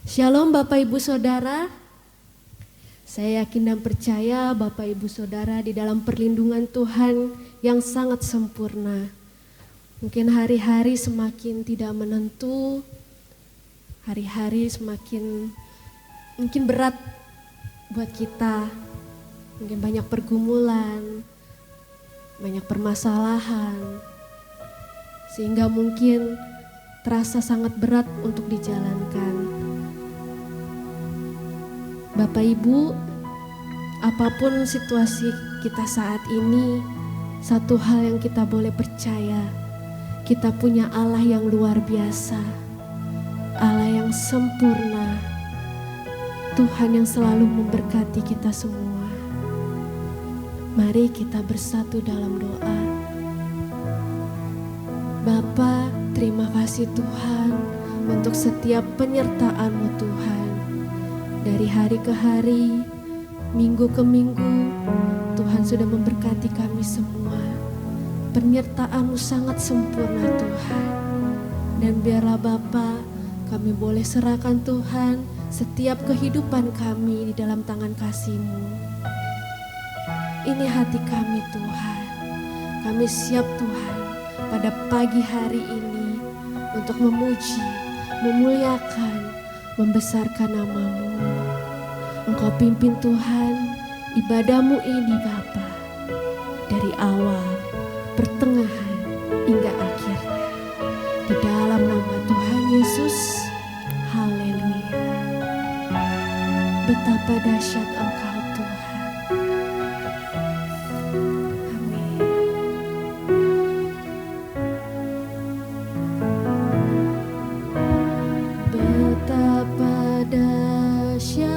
Shalom Bapak Ibu Saudara. Saya yakin dan percaya Bapak Ibu Saudara di dalam perlindungan Tuhan yang sangat sempurna. Mungkin hari-hari semakin tidak menentu, hari-hari semakin mungkin berat buat kita. Mungkin banyak pergumulan, banyak permasalahan, sehingga mungkin terasa sangat berat untuk dijalankan. Bapak Ibu, apapun situasi kita saat ini, satu hal yang kita boleh percaya, kita punya Allah yang luar biasa, Allah yang sempurna, Tuhan yang selalu memberkati kita semua. Mari kita bersatu dalam doa. Bapa, terima kasih Tuhan untuk setiap penyertaan-Mu Tuhan. Dari hari ke hari, minggu ke minggu, Tuhan sudah memberkati kami semua. Penyertaan-Mu sangat sempurna Tuhan. Dan biarlah Bapa, kami boleh serahkan Tuhan setiap kehidupan kami di dalam tangan kasih-Mu. Ini hati kami Tuhan. Kami siap Tuhan pada pagi hari ini untuk memuji, memuliakan, membesarkan nama-Mu. Engkau pimpin Tuhan ibadah-Mu ini Bapa, dari awal, pertengahan, hingga akhirnya. Di dalam nama Tuhan Yesus, haleluya. Betapa dahsyat Engkau Tuhan. Amin. Betapa dahsyat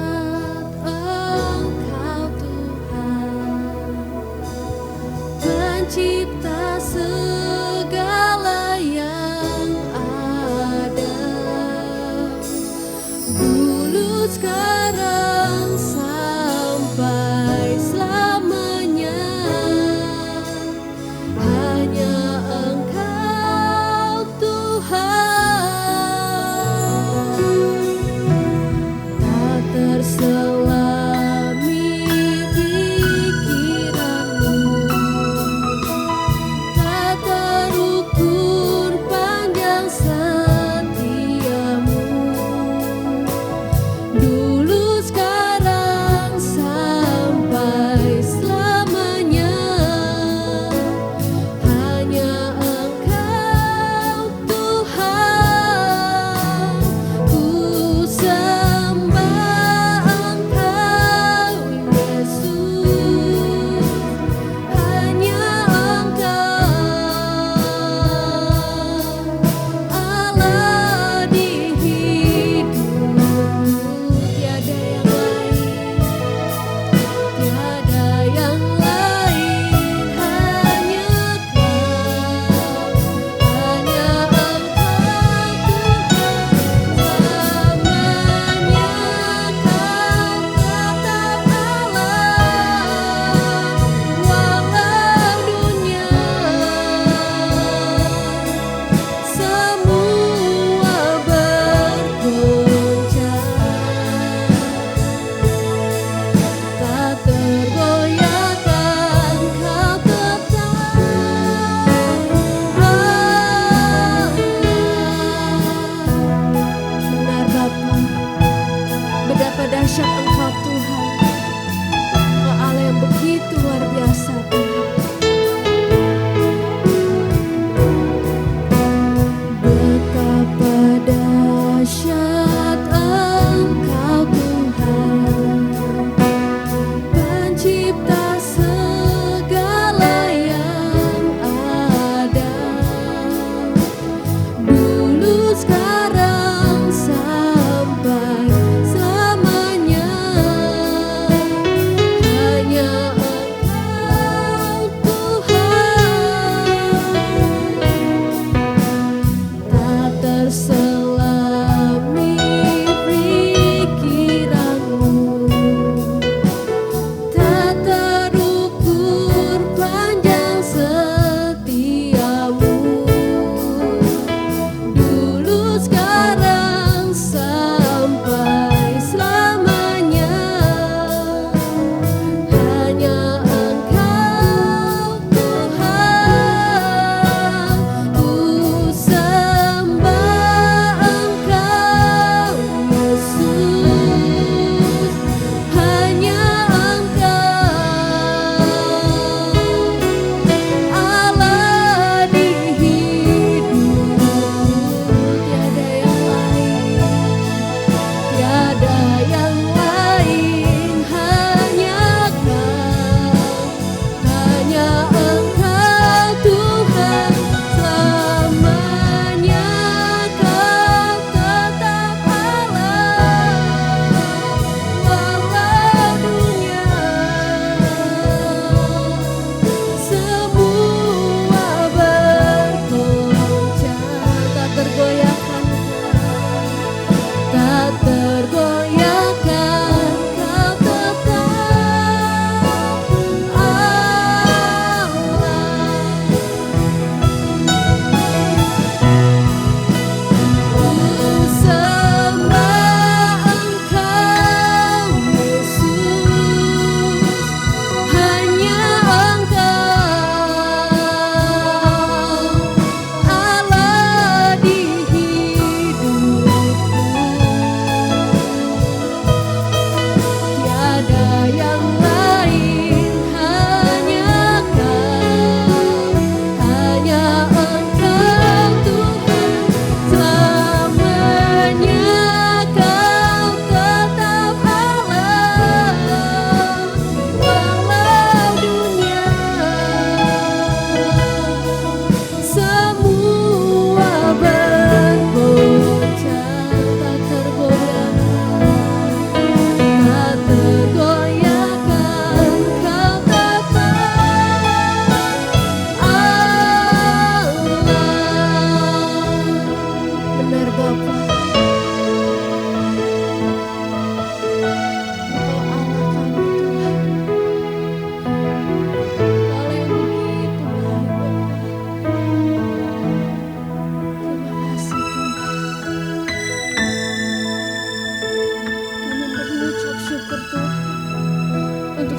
Cipta segala yang ada, dulu sekarang sampai selamanya, hanya Engkau Tuhan, tak terselami dulu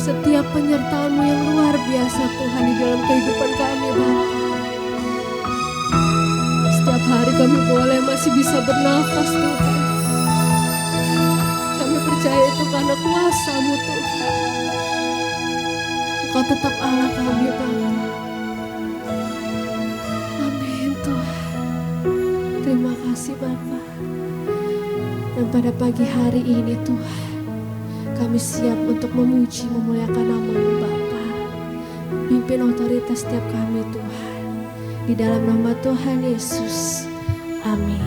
setiap penyertaan-Mu yang luar biasa Tuhan di dalam kehidupan kami Bapa. Setiap hari kami boleh masih bisa bernafas Tuhan. Kami percaya itu karena kuasa-Mu Tuhan. Engkau tetap Allah kami Bapa. Amin Tuhan. Terima kasih Bapa. Dan pada pagi hari ini Tuhan, kami siap untuk memuji, memuliakan nama-Mu Bapa. Pimpin otoritas setiap kami Tuhan. Di dalam nama Tuhan Yesus. Amin.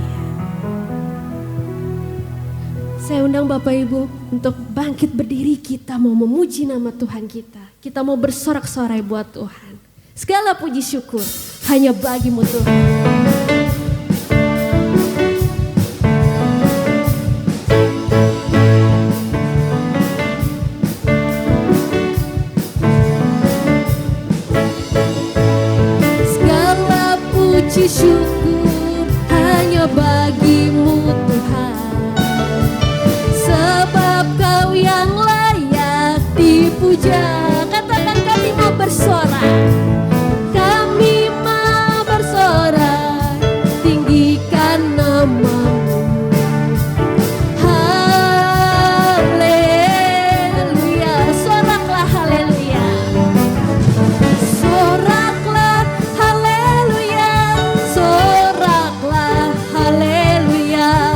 Saya undang Bapak Ibu untuk bangkit berdiri, kita mau memuji nama Tuhan kita. Kita mau bersorak-sorai buat Tuhan. Segala puji syukur hanya bagi-Mu Tuhan. Puji syukur hanya bagi-Mu Tuhan, sebab Kau yang layak dipuja. Katakan kami mau bersorak, kami mau bersorak, tinggikan nama-Mu. Haleluya, soraklah haleluya. Soraklah haleluya. Soraklah haleluya,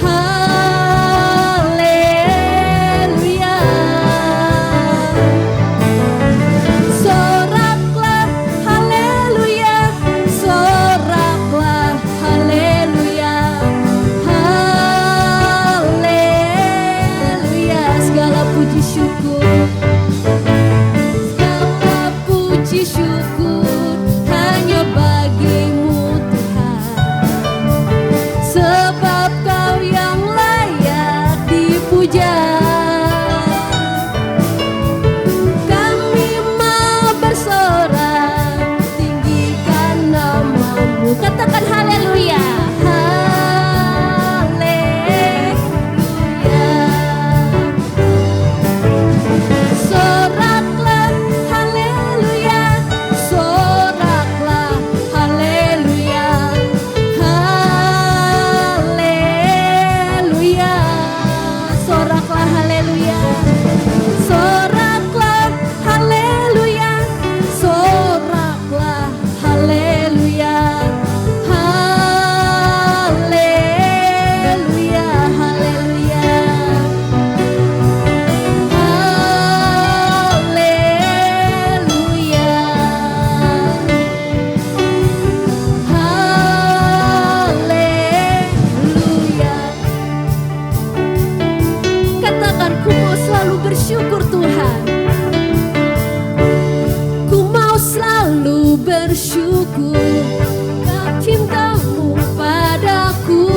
haleluya. Soraklah haleluya, soraklah haleluya, haleluya. Segala puji syukur, segala puji syukur hanya bagi-Mu Tuhan, sebab Kau yang layak dipuja. Kami mau bersorak, tinggikan nama-Mu. Katakan haleluya, haleluya. Soraklah haleluya, soraklah haleluya, haleluya. Soraklah haleluya, soraklah haleluya, soraklah haleluya, haleluya, haleluya, haleluya, haleluya. Katakan, ku mau selalu bersyukur Tuhan. Ku mau selalu bersyukur. Cinta-Mu padaku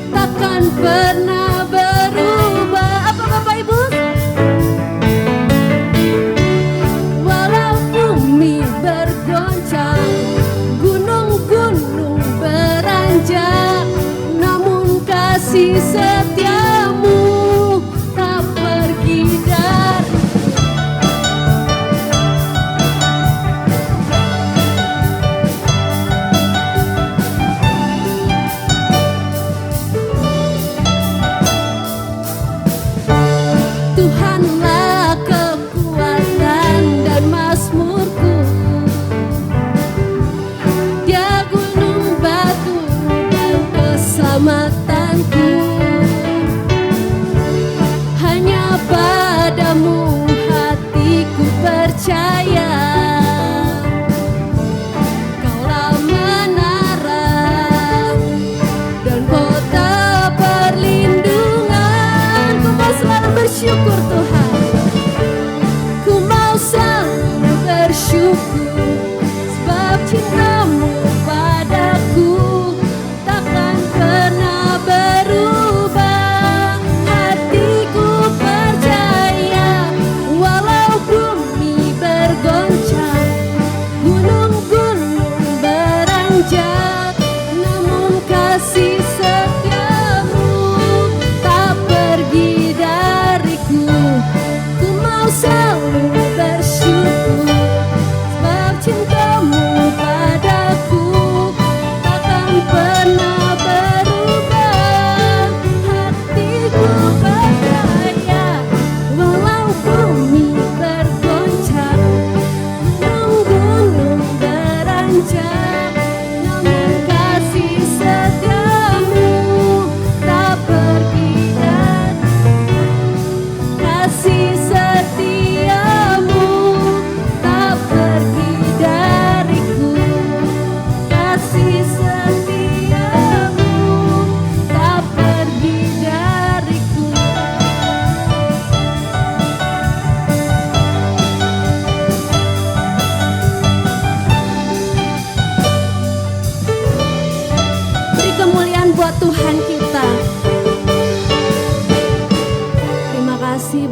takkan pernah berubah. Apa Bapak Ibu? Walau bumi bergoncang, gunung-gunung beranjak, namun kasih setia-Mu tak pergi dari. Tuhanlah kekuatan dan mazmurku, Dia gunung batu dan keselamatanku.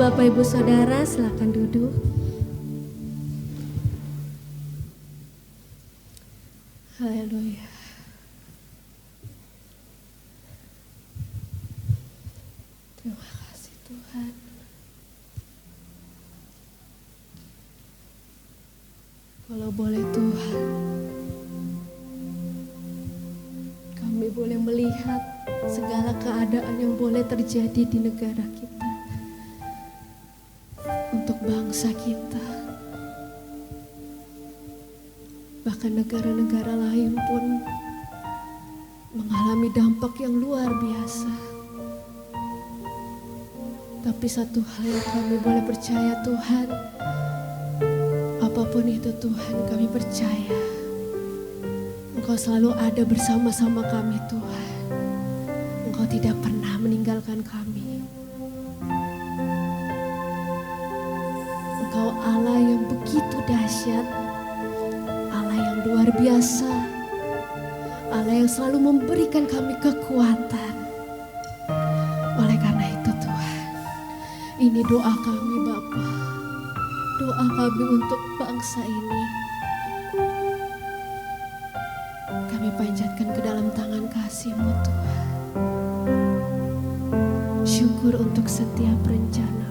Bapak Ibu Saudara, silakan duduk. Haleluya. Terima kasih Tuhan. Kalau boleh Tuhan, kami boleh melihat segala keadaan yang boleh terjadi di negara kita, untuk bangsa kita, bahkan negara-negara lain pun mengalami dampak yang luar biasa. Tapi satu hal yang kami boleh percaya Tuhan, apapun itu Tuhan, kami percaya Engkau selalu ada bersama-sama kami Tuhan. Engkau tidak pernah meninggalkan kami. Engkau Allah yang begitu dahsyat, Allah yang luar biasa, Allah yang selalu memberikan kami kekuatan. Oleh karena itu Tuhan, ini doa kami Bapa, doa kami untuk bangsa ini. Kami panjatkan ke dalam tangan kasih-Mu Tuhan. Syukur untuk setiap rencana.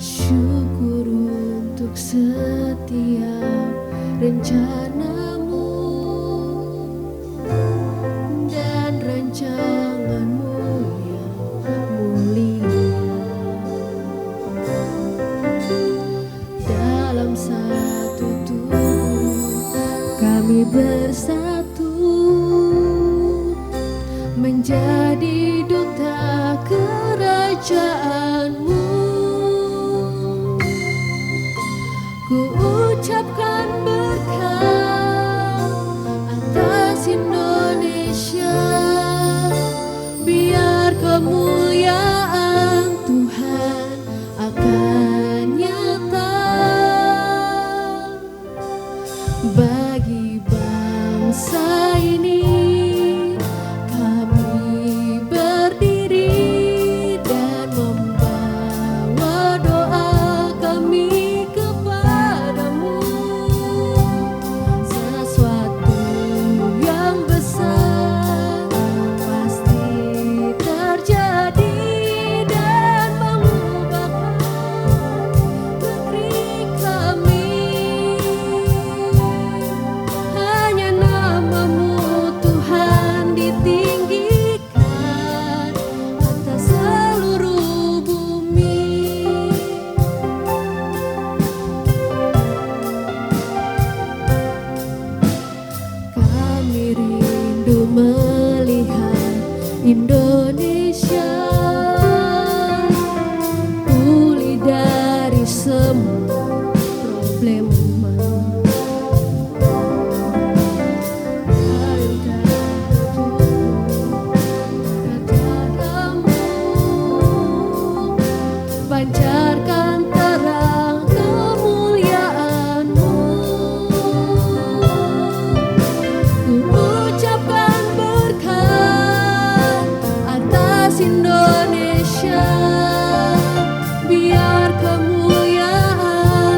Syukur untuk setiap rencana-Mu dan rancangan-Mu yang mulia. Dalam satu tubuh kami bersatu, menjadi duta kerajaan-Mu. Ku ucapkan berkat atas Indonesia, biar kemuliaan Tuhan akan nyata bagi bangsa ini. Kami berdiri dan membawa doa kami kepadamu. Sesuatu yang besar pasti terjadi dan mengubahkan negeri kami. Hanya nama-Mu Tuhan ditinggikan atas seluruh bumi. Kami rindu melihat Indonesia pulih dari semua problema. Pancarkan terang kemuliaan-Mu. Ku ucapkan berkat atas Indonesia, biar kemuliaan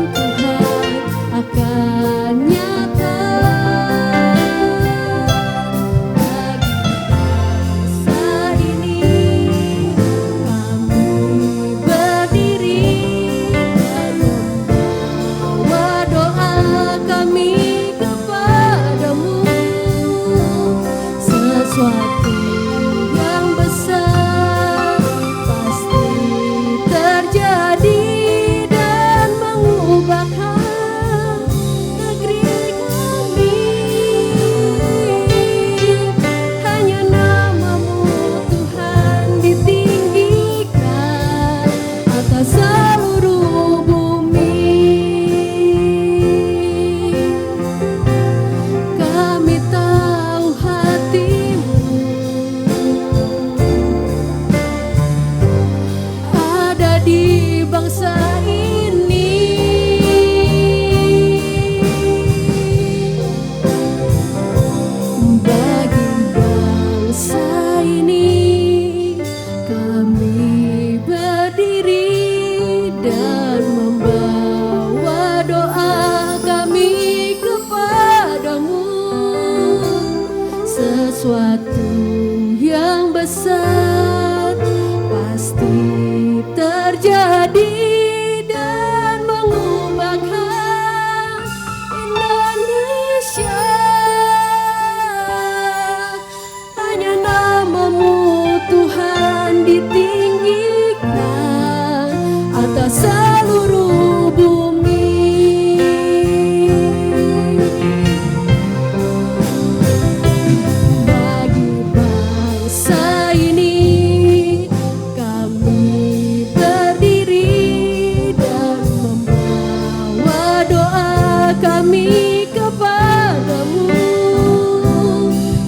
kami kepadamu,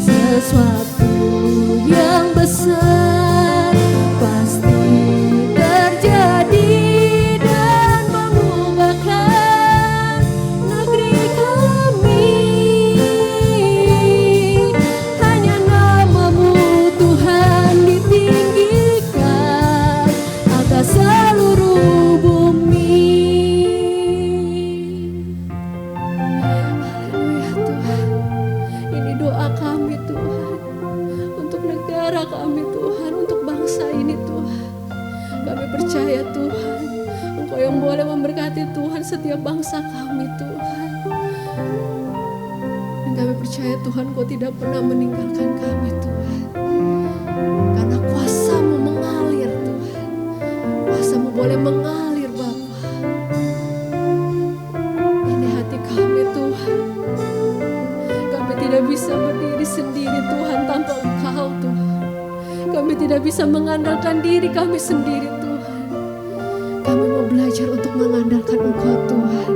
sesuatu yang besar pasti terjadi dan mengubahkan negeri kami. Hanya namamu Tuhan ditinggikan atas seluruh bumi. Haleluya Tuhan. Ini doa kami Tuhan, untuk negara kami Tuhan, untuk bangsa ini Tuhan. Kami percaya Tuhan, Engkau yang boleh memberkati Tuhan setiap bangsa kami Tuhan. Dan kami percaya Tuhan, Engkau tidak pernah meninggalkan kami Tuhan. Karena kuasa-Mu mengalir Tuhan, kuasa-Mu boleh mengalir Bapa. Ini hati kami Tuhan. Kami tidak bisa berdiri sendiri Tuhan tanpa Engkau Tuhan. Kami tidak bisa mengandalkan diri kami sendiri Tuhan. Kami mau belajar untuk mengandalkan Engkau Tuhan.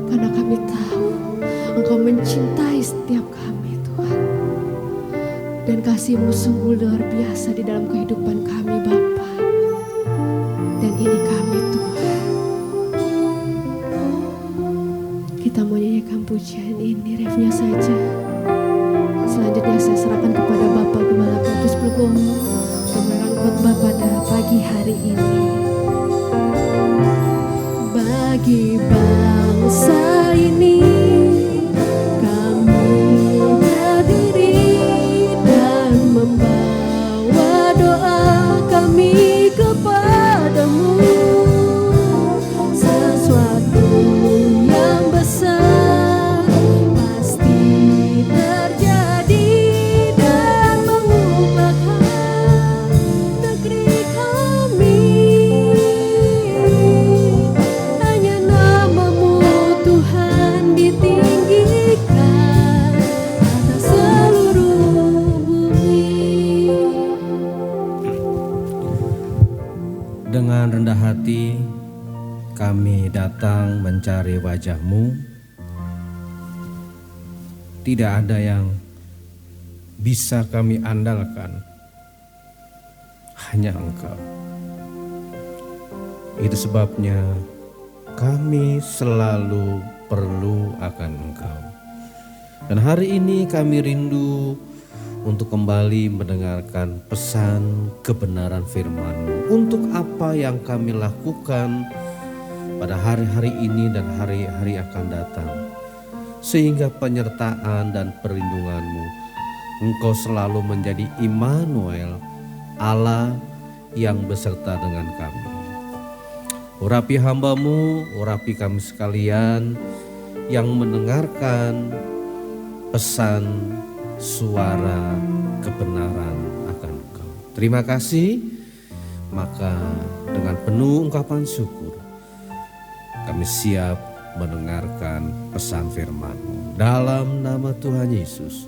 Karena kami tahu Engkau mencintai setiap kami Tuhan. Dan kasih-Mu sungguh luar biasa di dalam kehidupan kami Bapa. Dan ini kami Tuhan. Kita mau nyanyikan pujian ini, refnya saja. Selanjutnya saya serahkan kepada Bapak Gembala Petrus Purwono untuk memberikan khotbah pada pagi hari ini. Bagi bangsa ini kami berdiri dan membawa doa kami kepadamu, sesuatu yang besar pasti terjadi dan mengubahkan negeri kami. Hanya namamu Tuhan ditinggikan atas seluruh bumi. Dengan rendah hati kami datang mencari wajah-Mu. Tidak ada yang bisa kami andalkan, hanya Engkau. Itu sebabnya kami selalu perlu akan Engkau. Dan hari ini kami rindu untuk kembali mendengarkan pesan kebenaran firman-Mu. Untuk apa yang kami lakukan pada hari-hari ini dan hari-hari akan datang. Sehingga penyertaan dan perlindungan-Mu, Engkau selalu menjadi Immanuel, Allah yang beserta dengan kami. Urapi hamba-Mu, urapi kami sekalian yang mendengarkan pesan suara kebenaran akan Engkau. Terima kasih. Maka dengan penuh ungkapan syukur kami siap mendengarkan pesan firman-Mu. Dalam nama Tuhan Yesus,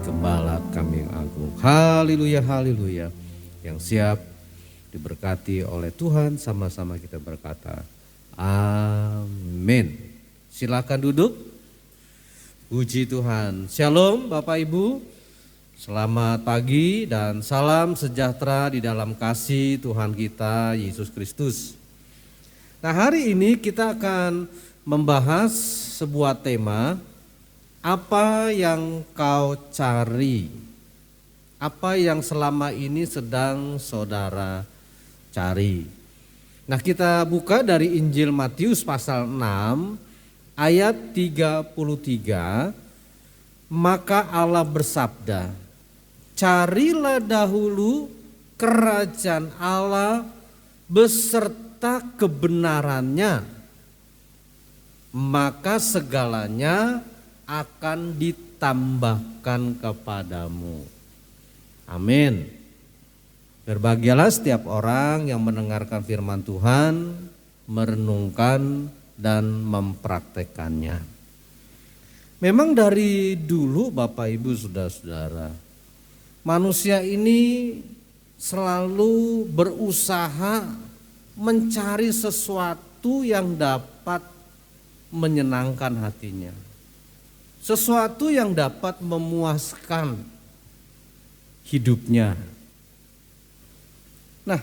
Gembala kami yang agung. Haleluya, haleluya. Yang siap diberkati oleh Tuhan, sama-sama kita berkata amin. Silakan duduk. Puji Tuhan. Shalom Bapak Ibu. Selamat pagi dan salam sejahtera di dalam kasih Tuhan kita Yesus Kristus. Nah, hari ini kita akan membahas sebuah tema, apa yang kau cari? Apa yang selama ini sedang saudara cari? Nah, kita buka dari Injil Matius pasal 6 ayat 33. Maka Allah bersabda, carilah dahulu kerajaan Allah beserta kebenarannya, maka segalanya akan ditambahkan kepadamu. Amin. Berbahagialah setiap orang yang mendengarkan firman Tuhan, merenungkan dan mempraktekannya. Memang dari dulu Bapak Ibu Saudara-saudara, manusia ini selalu berusaha mencari sesuatu yang dapat menyenangkan hatinya. Sesuatu yang dapat memuaskan hidupnya. Nah,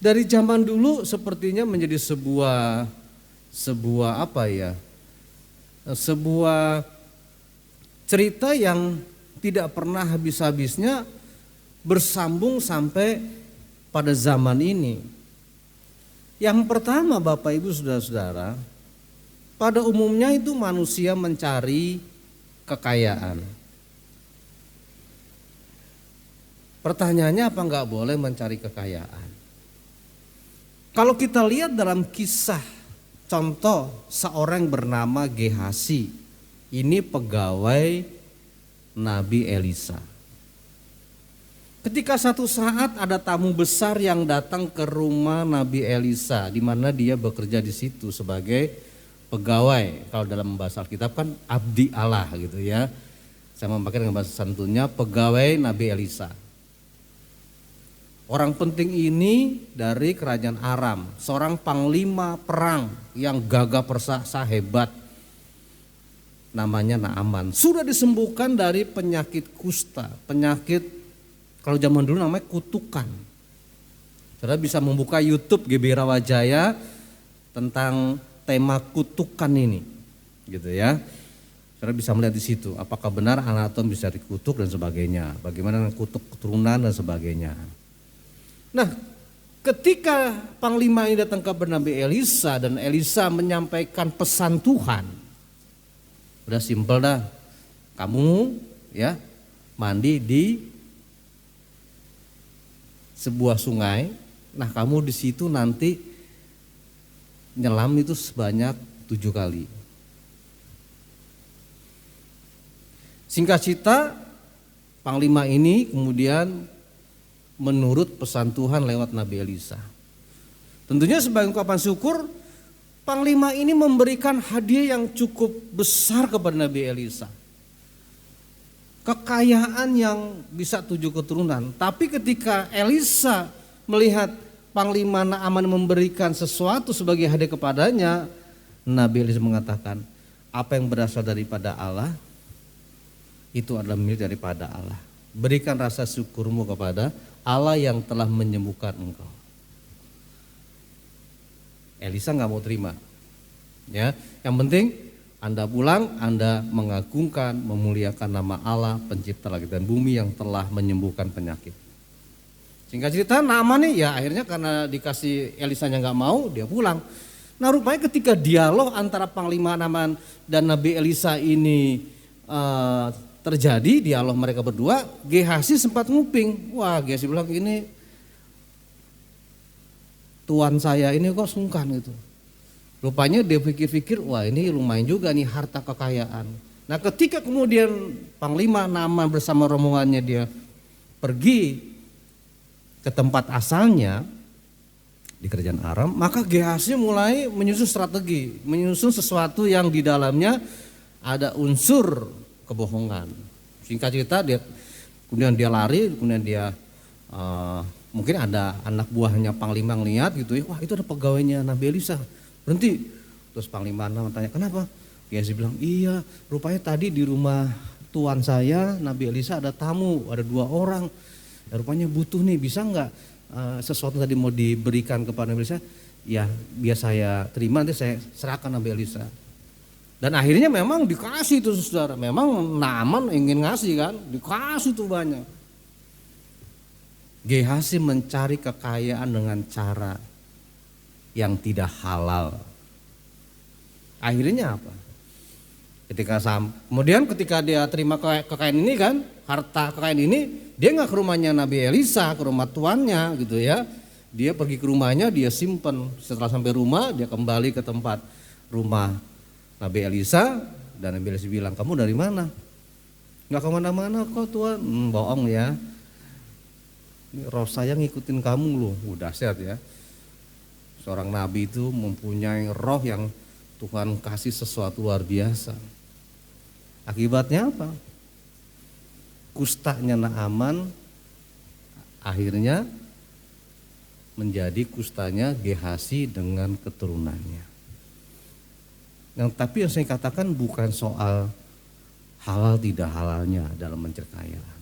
dari zaman dulu sepertinya menjadi sebuah cerita yang tidak pernah habis-habisnya, bersambung sampai pada zaman ini. Yang pertama, Bapak Ibu Saudara-saudara, pada umumnya itu manusia mencari kekayaan. Pertanyaannya, apa enggak boleh mencari kekayaan? Kalau kita lihat dalam kisah contoh seorang bernama Gehasi, ini pegawai Nabi Elisa. Ketika satu saat ada tamu besar yang datang ke rumah Nabi Elisa, di mana dia bekerja di situ sebagai pegawai. Kalau dalam bahasa Alkitab kan abdi Allah gitu ya. Saya memakai dengan bahasa santunnya pegawai Nabi Elisa. Orang penting ini dari kerajaan Aram, seorang panglima perang yang gagah perkasa hebat, namanya Naaman. Sudah disembuhkan dari penyakit kusta, penyakit kalau zaman dulu namanya kutukan. Saudara bisa membuka YouTube GB Rawajaya tentang tema kutukan ini, gitu ya. Saudara bisa melihat di situ apakah benar anatom bisa dikutuk dan sebagainya, bagaimana kutuk keturunan dan sebagainya. Nah, ketika panglima ini datang ke Nabi Elisa dan Elisa menyampaikan pesan Tuhan, udah simpel dah, kamu ya mandi di sebuah sungai, nah kamu di situ nanti nyelam itu sebanyak 7 kali. Singkat cerita, panglima ini kemudian menurut pesan Tuhan lewat Nabi Elisa. Tentunya sebagai ungkapan syukur, panglima ini memberikan hadiah yang cukup besar kepada Nabi Elisa. Kekayaan yang bisa 7 keturunan. Tapi ketika Elisa melihat panglima Naaman memberikan sesuatu sebagai hadiah kepadanya, Nabi Elisa mengatakan, apa yang berasal daripada Allah, itu adalah milik daripada Allah. Berikan rasa syukurmu kepada Allah yang telah menyembuhkan engkau. Elisa nggak mau terima. Ya, yang penting Anda pulang, Anda mengagungkan, memuliakan nama Allah, pencipta langit dan bumi yang telah menyembuhkan penyakit. Singkat cerita, Naaman nih ya akhirnya karena dikasih Elisanya nggak mau, dia pulang. Nah rupanya ketika dialog antara Panglima Naaman dan Nabi Elisa ini terjadi, dialog mereka berdua, Gehasi sempat nguping. Wah, Gehasi bilang ini tuan saya ini kok sungkan gitu. Rupanya dia pikir-pikir, wah ini lumayan juga nih harta kekayaan. Nah ketika kemudian Panglima Naaman bersama rombongannya dia pergi ke tempat asalnya di kerajaan Aram, maka Gehasi mulai menyusun strategi, menyusun sesuatu yang di dalamnya ada unsur kebohongan. Singkat cerita kemudian dia lari, kemudian dia mungkin ada anak buahnya panglima ngeliat gitu ya, wah itu ada pegawainya Nabi Elisa, berhenti. Terus panglima tanya kenapa? Gehasi bilang iya, rupanya tadi di rumah tuan saya Nabi Elisa ada tamu, ada 2 orang, ya, rupanya butuh nih, bisa nggak sesuatu tadi mau diberikan kepada Nabi Elisa? Ya biar saya terima, nanti saya serahkan Nabi Elisa. Dan akhirnya memang dikasih itu saudara, memang Naaman ingin ngasih kan, dikasih tuh banyak. Gehasi mencari kekayaan dengan cara yang tidak halal. Akhirnya apa? Kemudian ketika dia terima kekayaan ini kan, harta kekayaan ini, dia nggak ke rumahnya Nabi Elisa, ke rumah tuannya gitu ya. Dia pergi ke rumahnya, dia simpen. Setelah sampai rumah, dia kembali ke tempat rumah Nabi Elisa, dan Nabi Elisa bilang, kamu dari mana? Nggak kemana-mana kok Tuhan. Bohong ya. Roh saya ngikutin kamu loh. Udah dahsyat ya. Seorang nabi itu mempunyai roh yang Tuhan kasih sesuatu luar biasa. Akibatnya apa? Kustanya Naaman akhirnya menjadi kustanya Gehasi dengan keturunannya. Tapi yang saya katakan bukan soal halal tidak halalnya dalam mencari kekayaan.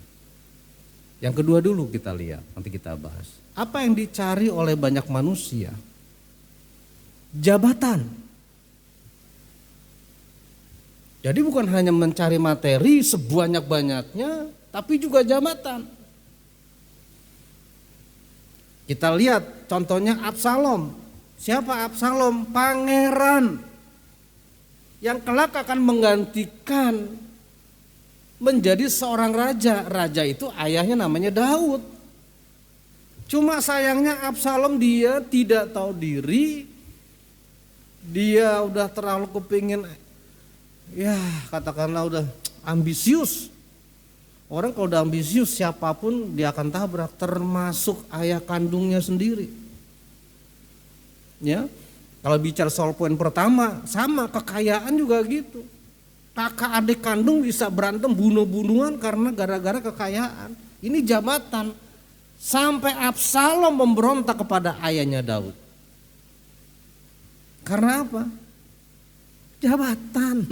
Yang kedua dulu kita lihat, nanti kita bahas. Apa yang dicari oleh banyak manusia? Jabatan. Jadi bukan hanya mencari materi sebanyak-banyaknya, tapi juga jabatan. Kita lihat contohnya Absalom. Siapa Absalom? Pangeran yang kelak akan menggantikan menjadi seorang raja. Raja itu ayahnya namanya Daud. Cuma sayangnya Absalom dia tidak tahu diri. Dia udah terlalu kepingin, ya katakanlah udah ambisius. Orang kalau udah ambisius siapapun dia akan tabrak, termasuk ayah kandungnya sendiri. Ya. Kalau bicara soal poin pertama, sama kekayaan juga gitu. Kakak adik kandung bisa berantem bunuh-bunuhan karena gara-gara kekayaan. Ini jabatan. Sampai Absalom memberontak kepada ayahnya Daud. Karena apa? Jabatan.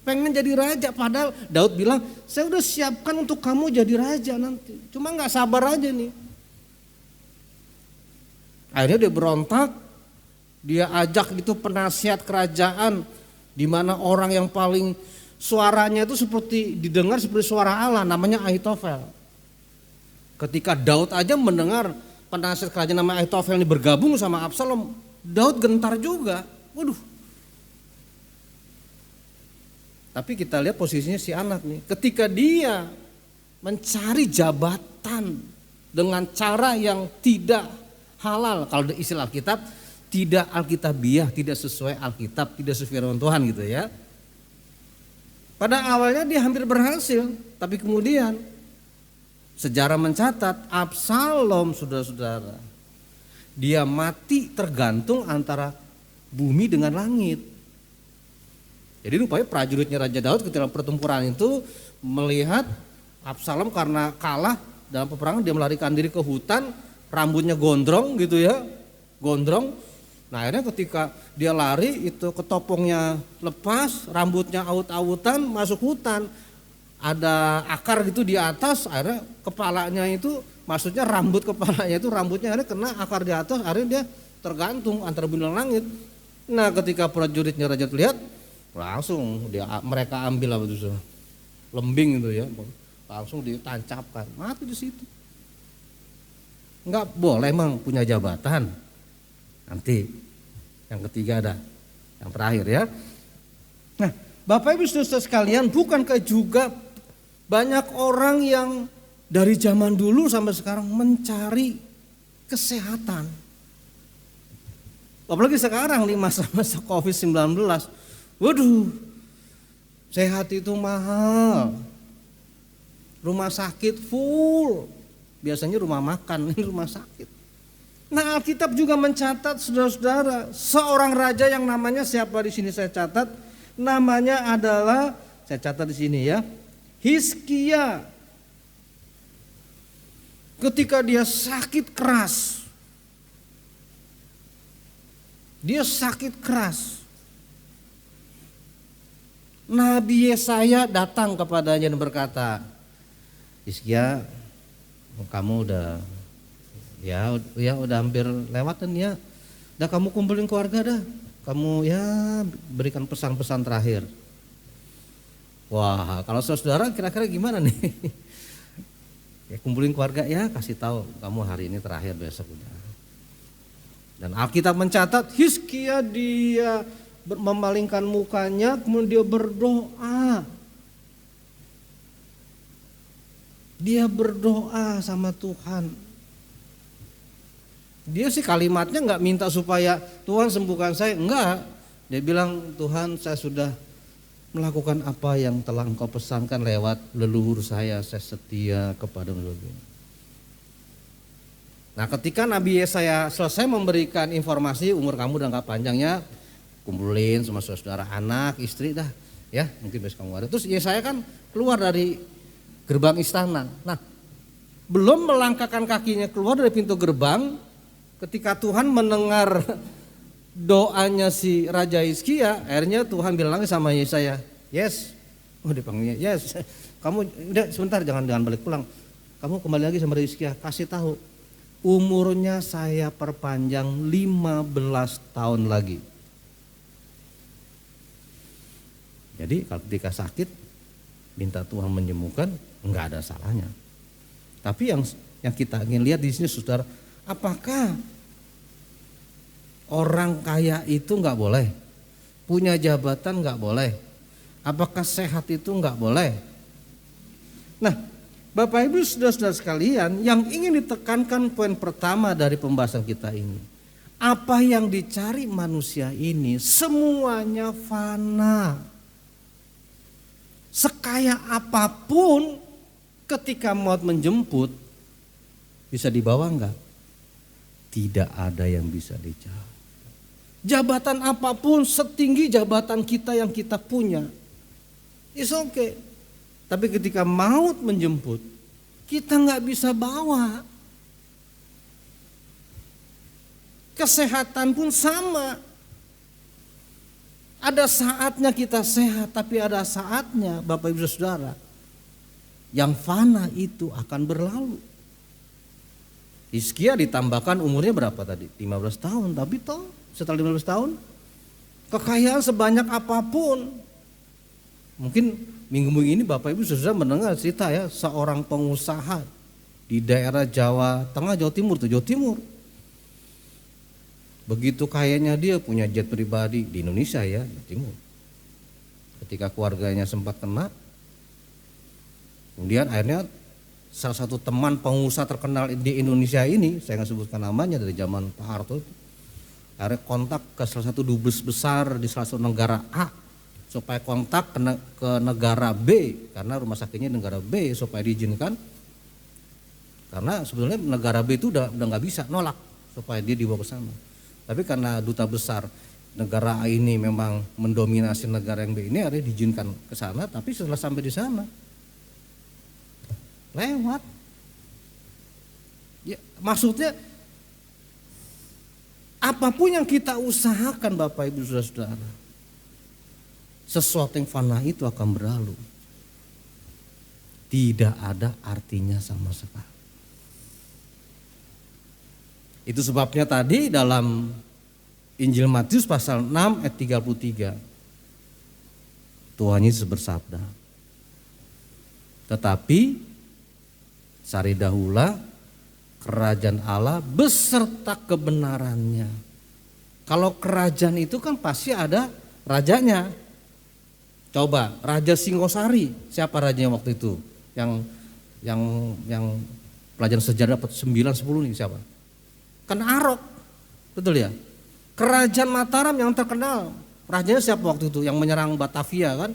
Pengen jadi raja, padahal Daud bilang, saya udah siapkan untuk kamu jadi raja nanti. Cuma gak sabar aja nih. Akhirnya dia berontak. Dia ajak itu penasihat kerajaan, di mana orang yang paling suaranya itu seperti didengar seperti suara Allah, namanya Ahitofel. Ketika Daud aja mendengar penasihat kerajaan nama Ahitofel ini bergabung sama Absalom, Daud gentar juga. Waduh. Tapi kita lihat posisinya si anak nih, ketika dia mencari jabatan dengan cara yang tidak halal, kalau istilah Alkitab tidak alkitabiah, tidak sesuai Alkitab, tidak sesuai firman Tuhan gitu ya. Pada awalnya dia hampir berhasil, tapi kemudian sejarah mencatat Absalom, saudara-saudara, dia mati tergantung antara bumi dengan langit. Jadi rupanya prajuritnya Raja Daud ketika pertempuran itu melihat Absalom karena kalah dalam peperangan, dia melarikan diri ke hutan, rambutnya gondrong gitu ya, gondrong. Nah akhirnya ketika dia lari itu ketopongnya lepas, rambutnya aut-autan, masuk hutan, ada akar gitu di atas, akhirnya kepalanya itu, maksudnya rambut kepalanya itu, rambutnya akhirnya kena akar di atas, akhirnya dia tergantung antara bumi dan langit. Nah ketika prajuritnya raja lihat, langsung mereka ambil apa itu lembing itu ya, langsung ditancapkan, mati di situ. Enggak boleh emang punya jabatan. Nanti yang ketiga ada, yang terakhir ya. Nah, Bapak Ibu Saudara sekalian, bukankah juga banyak orang yang dari zaman dulu sampai sekarang mencari kesehatan? Apalagi sekarang di masa-masa COVID-19. Waduh, sehat itu mahal. Rumah sakit full. Biasanya rumah makan, ini rumah sakit. Nah Alkitab juga mencatat saudara-saudara, seorang raja yang namanya siapa di sini saya catat, namanya adalah, saya catat di sini ya, Hizkia. Ketika dia sakit keras, Nabi Yesaya datang kepadanya dan berkata, Hizkia, kamu udah udah hampir lewatan ya. Udah kamu kumpulin keluarga dah. Kamu ya berikan pesan-pesan terakhir. Wah, kalau saudara kira-kira gimana nih? Ya kumpulin keluarga ya, kasih tahu kamu hari ini terakhir, besok udah. Dan Alkitab mencatat Hizkia dia memalingkan mukanya, kemudian dia berdoa. Dia berdoa sama Tuhan. Dia sih kalimatnya nggak minta supaya Tuhan sembuhkan saya, enggak. Dia bilang, Tuhan saya sudah melakukan apa yang telah Engkau pesankan lewat leluhur saya setia kepada leluhur. Nah ketika Nabi Yesaya selesai memberikan informasi, umur kamu udah nggak panjangnya, kumpulin sama saudara, anak, istri dah, ya mungkin besok kamu ada. Terus Yesaya kan keluar dari gerbang istana. Nah belum melangkahkan kakinya keluar dari pintu gerbang, ketika Tuhan mendengar doanya si Raja Hizkia, akhirnya Tuhan bilang lagi sama Yesaya, yes, dipanggilnya, yes, kamu udah sebentar, jangan balik pulang, kamu kembali lagi sama Hizkia, kasih tahu umurnya saya perpanjang 15 tahun lagi. Jadi kalau ketika sakit minta Tuhan menyembuhkan, enggak ada salahnya. Tapi yang kita ingin lihat di sini saudara, apakah orang kaya itu enggak boleh? Punya jabatan enggak boleh? Apakah sehat itu enggak boleh? Nah, Bapak Ibu saudara-saudara sekalian, yang ingin ditekankan poin pertama dari pembahasan kita ini, apa yang dicari manusia ini semuanya fana. Sekaya apapun ketika maut menjemput, bisa dibawa enggak? Tidak ada yang bisa dijawab. Jabatan apapun, setinggi jabatan kita yang kita punya, it's okay. Tapi ketika maut menjemput, kita nggak bisa bawa. Kesehatan pun sama. Ada saatnya kita sehat, tapi ada saatnya Bapak Ibu Saudara, yang fana itu akan berlalu. Hizkia ditambahkan umurnya berapa tadi? 15 tahun, tapi toh setelah 15 tahun, kekayaan sebanyak apapun. Mungkin minggu-minggu ini Bapak Ibu sudah mendengar cerita ya, seorang pengusaha di daerah Jawa Tengah, Jawa Timur. Begitu kayanya dia punya jet pribadi di Indonesia ya, Jawa Timur. Ketika keluarganya sempat kena, kemudian akhirnya salah satu teman pengusaha terkenal di Indonesia ini, saya nggak sebutkan namanya, dari zaman Pak Harto, akhirnya kontak ke salah satu dubes besar di salah satu negara A, supaya kontak ke negara B, karena rumah sakitnya negara B, supaya diizinkan. Karena sebetulnya negara B itu udah nggak bisa, nolak supaya dia dibawa ke sana. Tapi karena duta besar negara A ini memang mendominasi negara yang B ini, akhirnya diizinkan ke sana. Tapi setelah sampai di sana lewat. Ya, maksudnya apapun yang kita usahakan Bapak Ibu Saudara-saudara, sesuatu yang fana itu akan berlalu. Tidak ada artinya sama sekali. Itu sebabnya tadi dalam Injil Matius pasal 6 ayat 33, Tuhan Yesus bersabda, tetapi cari dahululah kerajaan Allah beserta kebenarannya. Kalau kerajaan itu kan pasti ada rajanya. Coba Raja Singosari, siapa rajanya waktu itu? Yang pelajaran sejarah dapat 9-10 nih siapa? Kan Arok, betul ya? Kerajaan Mataram yang terkenal, rajanya siapa waktu itu? Yang menyerang Batavia kan?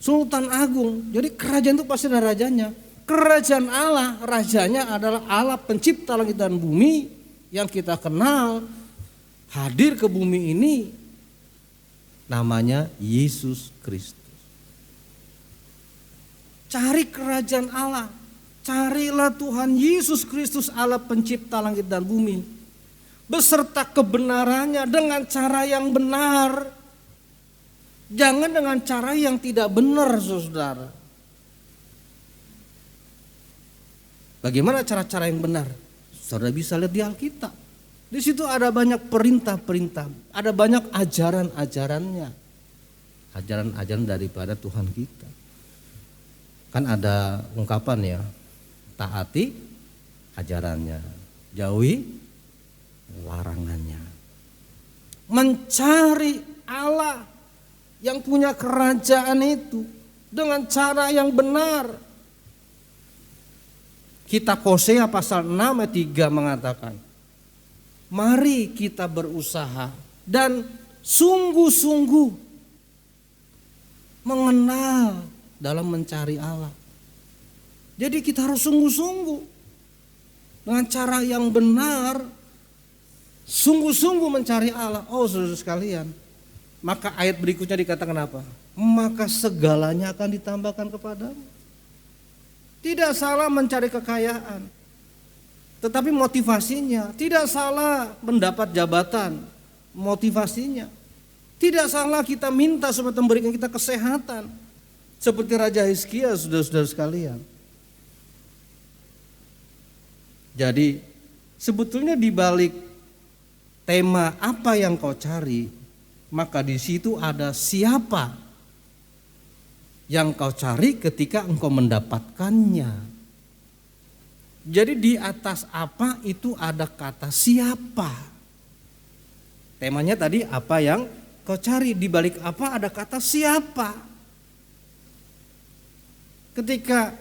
Sultan Agung. Jadi kerajaan itu pasti ada rajanya. Kerajaan Allah, rajanya adalah Allah pencipta langit dan bumi yang kita kenal, hadir ke bumi ini, namanya Yesus Kristus. Cari kerajaan Allah, carilah Tuhan Yesus Kristus, Allah pencipta langit dan bumi, beserta kebenarannya dengan cara yang benar. Jangan dengan cara yang tidak benar, saudara. Bagaimana cara-cara yang benar? Saudara bisa lihat di Alkitab. Di situ ada banyak perintah-perintah, ada banyak ajaran-ajarannya. Ajaran-ajaran daripada Tuhan kita. Kan ada ungkapan ya, taati ajarannya, jauhi larangannya. Mencari Allah yang punya kerajaan itu dengan cara yang benar. Kitab Hosea pasal 6 ayat 3 mengatakan, mari kita berusaha dan sungguh-sungguh mengenal dalam mencari Allah. Jadi kita harus sungguh-sungguh dengan cara yang benar, sungguh-sungguh mencari Allah. Oh saudara sekalian, maka ayat berikutnya dikatakan apa? Maka segalanya akan ditambahkan kepadamu. Tidak salah mencari kekayaan, tetapi motivasinya tidak salah mendapat jabatan, motivasinya. Tidak salah kita minta supaya Tuhan memberikan kita kesehatan. Seperti Raja Hizkia, saudara-saudara sekalian. Jadi sebetulnya di balik tema apa yang kau cari, maka di situ ada siapa yang kau cari ketika engkau mendapatkannya. Jadi di atas apa itu ada kata siapa. Temanya tadi apa yang kau cari, di balik apa ada kata siapa. Ketika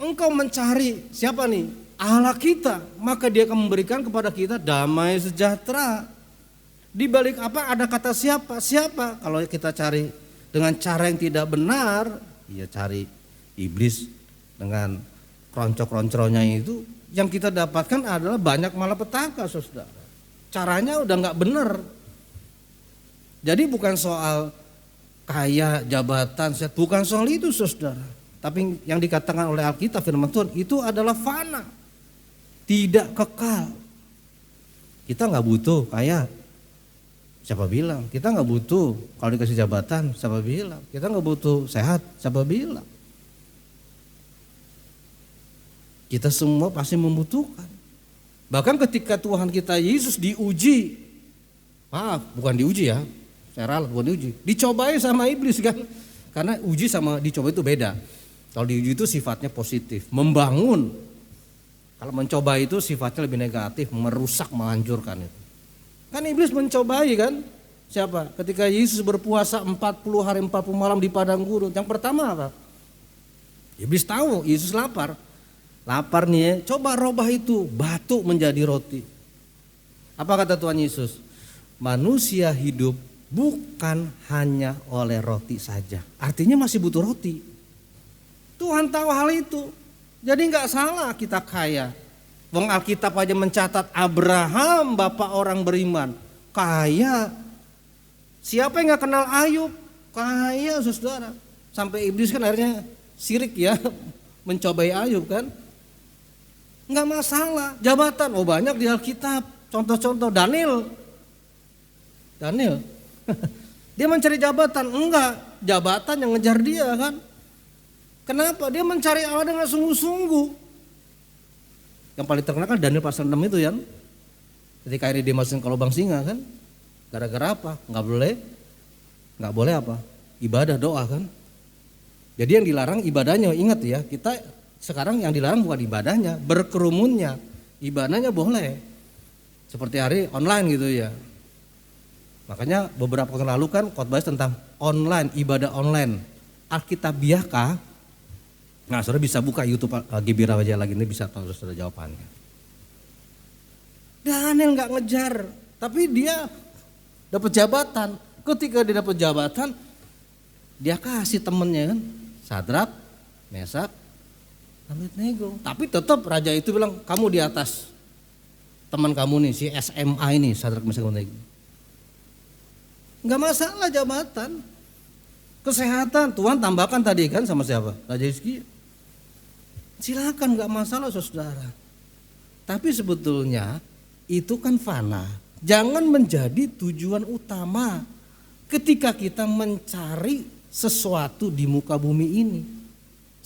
engkau mencari siapa nih? Allah kita, maka dia akan memberikan kepada kita damai sejahtera. Di balik apa ada kata siapa? Siapa? Kalau kita cari dengan cara yang tidak benar, ya cari iblis dengan keroncong-keroncongnya itu, yang kita dapatkan adalah banyak malapetaka, saudara. Caranya udah nggak benar. Jadi bukan soal kaya, jabatan, bukan soal itu, saudara. Tapi yang dikatakan oleh Alkitab firman Tuhan itu adalah fana, tidak kekal. Kita nggak butuh kaya, siapa bilang? Kita nggak butuh kalau dikasih jabatan, siapa bilang? Kita nggak butuh sehat, siapa bilang? Kita semua pasti membutuhkan. Bahkan ketika Tuhan kita Yesus diuji, bukan diuji ya, saya ralat bukan diuji, dicobai sama iblis kan? Karena uji sama dicoba itu beda. Kalau diuji itu sifatnya positif, membangun. Kalau mencoba itu sifatnya lebih negatif, merusak, menghancurkan itu. Kan iblis mencobai kan? Siapa? Ketika Yesus berpuasa 40 hari 40 malam di padang gurun. Yang pertama apa? Iblis tahu Yesus lapar. Lapar nih ya, coba robah itu, batu menjadi roti. Apa kata Tuhan Yesus? Manusia hidup bukan hanya oleh roti saja. Artinya masih butuh roti. Tuhan tahu hal itu. Jadi nggak salah kita kaya. Wong Alkitab aja mencatat Abraham bapak orang beriman. Kaya. Siapa yang nggak kenal Ayub? Kaya, saudara. Sampai iblis kan akhirnya sirik ya. Mencobai Ayub kan. Nggak masalah. Jabatan, banyak di Alkitab. Contoh-contoh Daniel. Dia mencari jabatan. Enggak, jabatan yang ngejar dia kan. Kenapa? Dia mencari Allah dengan sungguh-sungguh. Yang paling terkenal kan Daniel pasal 6 itu ya. Ketika akhirnya dia masukin ke lubang singa kan. Gara-gara apa? Nggak boleh apa? Ibadah, doa kan. Jadi yang dilarang ibadahnya, ingat ya, kita sekarang yang dilarang bukan ibadahnya, berkerumunnya. Ibadahnya boleh. Seperti hari online gitu ya. Makanya beberapa waktu lalu kan khotbah tentang online, ibadah online. Alkitabiahkah? Nah, saudara bisa buka YouTube Gebira aja lagi, ini bisa tahu saudara jawabannya. Daniel nggak ngejar, tapi dia dapat jabatan. Ketika dia dapat jabatan, dia kasih temennya kan, Sadrak, Mesak, Abednego. Tapi tetap raja itu bilang, kamu di atas teman kamu nih, si SMA ini, Sadrak, Mesak, Abednego. Nggak masalah jabatan, kesehatan Tuhan tambahkan tadi kan sama siapa? Raja Hizkia. Silakan, nggak masalah saudara. Tapi sebetulnya itu kan fana. Jangan menjadi tujuan utama ketika kita mencari sesuatu di muka bumi ini.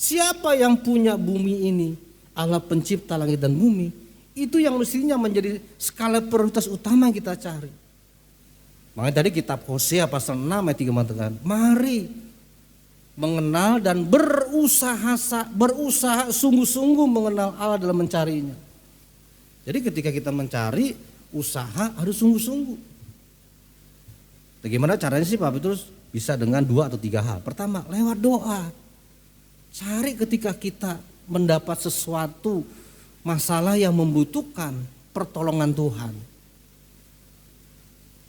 Siapa yang punya bumi ini? Allah pencipta langit dan bumi. Itu yang mestinya menjadi skala prioritas utama yang kita cari. Makanya tadi kitab Hosea pasal 6 ayat 3 mengatakan, mari mengenal dan berusaha sungguh-sungguh mengenal Allah dalam mencarinya. Jadi ketika kita mencari, usaha harus sungguh-sungguh. Bagaimana caranya sih Pak Petrus? Bisa dengan 2 atau 3 hal. Pertama, lewat doa. Cari ketika kita mendapat sesuatu masalah yang membutuhkan pertolongan Tuhan.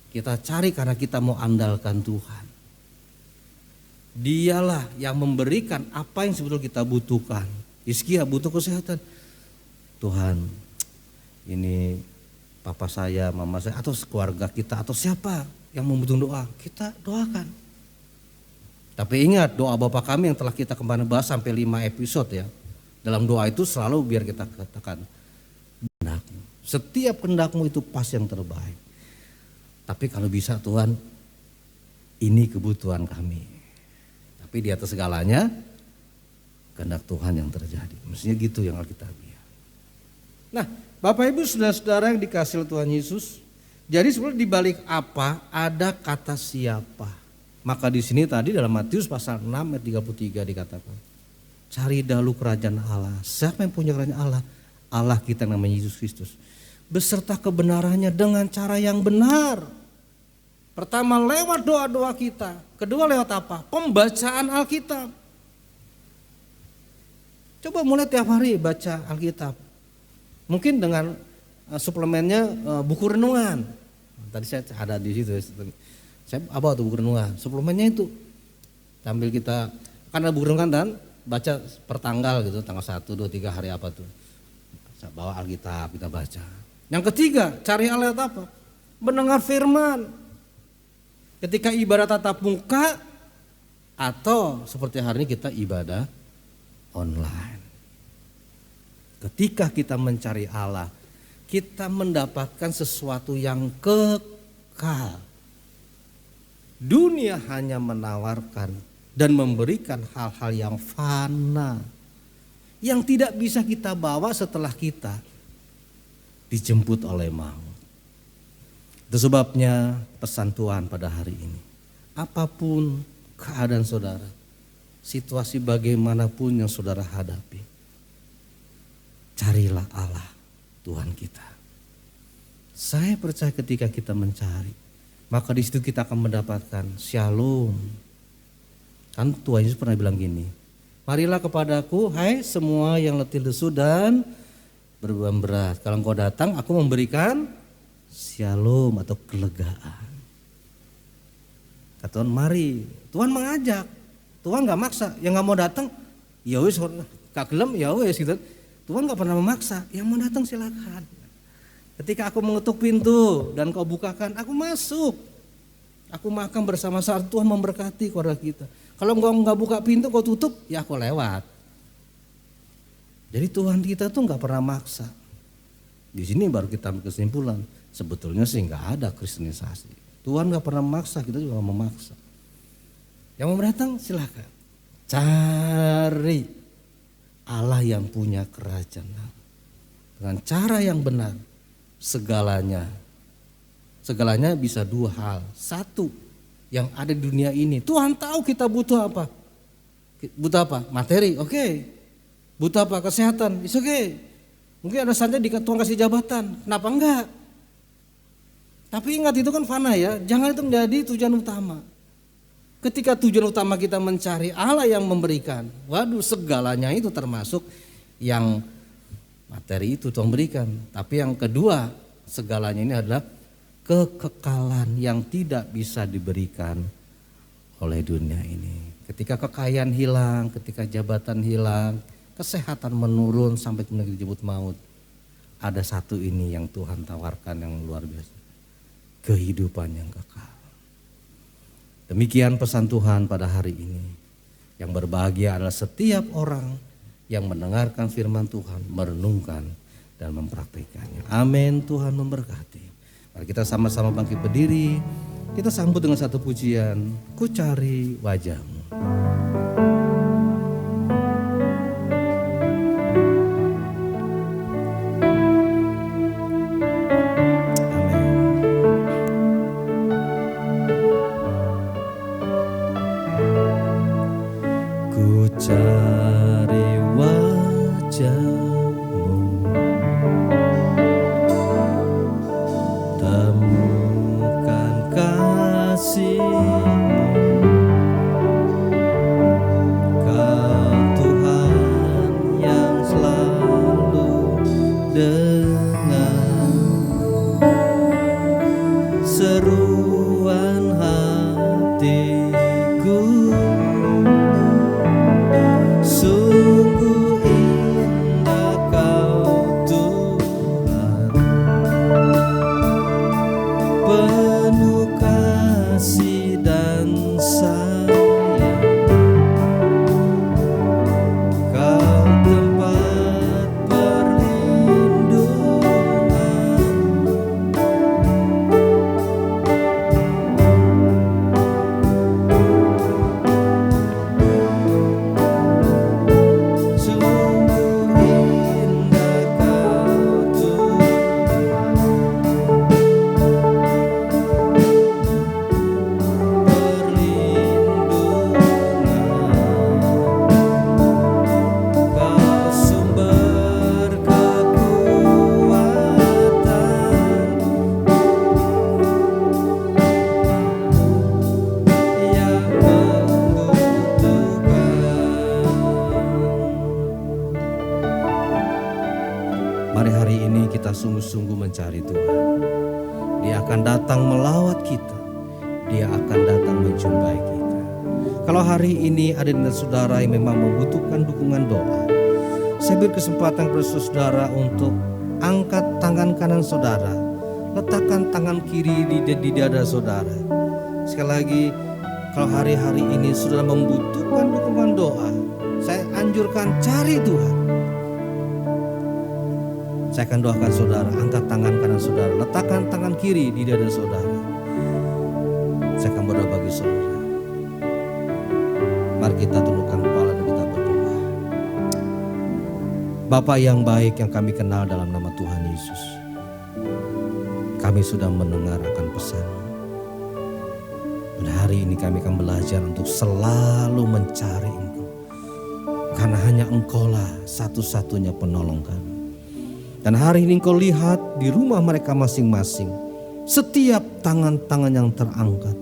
Kita cari karena kita mau andalkan Tuhan. Dialah yang memberikan apa yang sebetulnya kita butuhkan. Hizkia butuh kesehatan. Tuhan, ini papa saya, mama saya, atau keluarga kita, atau siapa yang membutuhkan doa, kita doakan. Tapi ingat, doa Bapa kami yang telah kita kemarin bahas sampai 5 episode ya. Dalam doa itu selalu biar kita katakan, kehendakmu. Setiap kehendakmu itu pasti yang terbaik. Tapi kalau bisa Tuhan, ini kebutuhan kami. Tapi di atas segalanya, kehendak Tuhan yang terjadi. Mestinya gitu yang Alkitabiah. Nah, Bapak Ibu saudara-saudara yang dikasihi Tuhan Yesus, jadi sebenarnya di balik apa ada kata siapa. Maka di sini tadi dalam Matius pasal 6 ayat 33 dikatakan, cari dahulu kerajaan Allah. Siapa yang punya kerajaan Allah? Allah kita namanya Yesus Kristus. Beserta kebenarannya dengan cara yang benar. Pertama lewat doa-doa kita. Kedua lewat apa? Pembacaan Alkitab. Coba mulai tiap hari baca Alkitab. Mungkin dengan suplemennya buku renungan. Tadi saya ada di situ. Saya apa tuh buku renungan? Suplemennya itu sambil kita karena buku renungan dan baca per tanggal gitu, tanggal 1, 2, 3 hari apa tuh. Saya bawa Alkitab kita baca. Yang ketiga, cari Allah apa? Mendengar firman. Ketika ibadah tatap muka atau seperti hari ini kita ibadah online. Ketika kita mencari Allah, kita mendapatkan sesuatu yang kekal. Dunia hanya menawarkan dan memberikan hal-hal yang fana, yang tidak bisa kita bawa setelah kita dijemput oleh maut. Itu sebabnya pesan Tuhan pada hari ini, apapun keadaan saudara, situasi bagaimanapun yang saudara hadapi, carilah Allah Tuhan kita. Saya percaya ketika kita mencari, maka di situ kita akan mendapatkan shalom. Kan Tuhan Yesus pernah bilang gini, marilah kepadaku hai semua yang letih lesu dan berbeban berat. Kalau engkau datang aku memberikan shalom atau kelegaan. Kata Tuhan mari, Tuhan mengajak, Tuhan gak maksa. Yang gak mau datang ya wis, gak gelem ya wis gitu. Tuhan gak pernah memaksa, yang mau datang silakan. Ketika aku mengetuk pintu dan kau bukakan, aku masuk. Aku makan bersama-sama, Tuhan memberkati keluarga kita. Kalau engkau nggak buka pintu, kau tutup, ya aku lewat. Jadi Tuhan kita tuh nggak pernah maksa. Di sini baru kita ambil kesimpulan, sebetulnya sih nggak ada kristenisasi. Tuhan nggak pernah memaksa, kita juga nggak memaksa. Yang mau datang silakan. Cari Allah yang punya kerajaan dengan cara yang benar. Segalanya bisa dua hal. Satu, yang ada di dunia ini, Tuhan tahu kita butuh apa. Butuh apa? Materi, oke. Butuh apa? Kesehatan, it's okay. Mungkin ada saja Tuhan kasih jabatan, kenapa enggak? Tapi ingat itu kan fana ya, jangan itu menjadi tujuan utama. Ketika tujuan utama kita mencari Allah yang memberikan, waduh segalanya itu termasuk yang materi itu Tuhan berikan. Tapi yang kedua, segalanya ini adalah kekekalan yang tidak bisa diberikan oleh dunia ini. Ketika kekayaan hilang, ketika jabatan hilang, kesehatan menurun sampai kemudian dijemput maut, ada satu ini yang Tuhan tawarkan yang luar biasa, kehidupan yang kekal. Demikian pesan Tuhan pada hari ini. Yang berbahagia adalah setiap orang yang mendengarkan firman Tuhan, merenungkan dan mempraktikkannya. Amin. Tuhan memberkati. Mari kita sama-sama bangkit berdiri. Kita sambut dengan satu pujian, Ku Cari Wajah-Mu. Ku cari wajah-Mu, temukan kasih-Mu, Kau Tuhan yang selalu dengar seruan hatiku. Sungguh indah Kau Tuhan, penuh kasih dan kita sungguh-sungguh mencari Tuhan, Dia akan datang melawat kita. Dia akan datang menjumpai kita. Kalau hari ini ada di saudara yang memang membutuhkan dukungan doa, saya beri kesempatan kepada saudara untuk angkat tangan kanan saudara, letakkan tangan kiri di dada saudara. Sekali lagi, kalau hari-hari ini saudara membutuhkan dukungan doa, saya anjurkan cari Tuhan. Saya akan doakan saudara, angkat tangan kanan saudara, letakkan tangan kiri di dada saudara. Saya akan berdoa bagi saudara. Mari kita tundukkan kepala dan kita berdoa. Bapa yang baik yang kami kenal dalam nama Tuhan Yesus, kami sudah mendengar akan pesan. Pada hari ini kami akan belajar untuk selalu mencari Engkau, karena hanya Engkaulah satu-satunya penolong kami. Dan hari ini Engkau lihat di rumah mereka masing-masing, setiap tangan-tangan yang terangkat.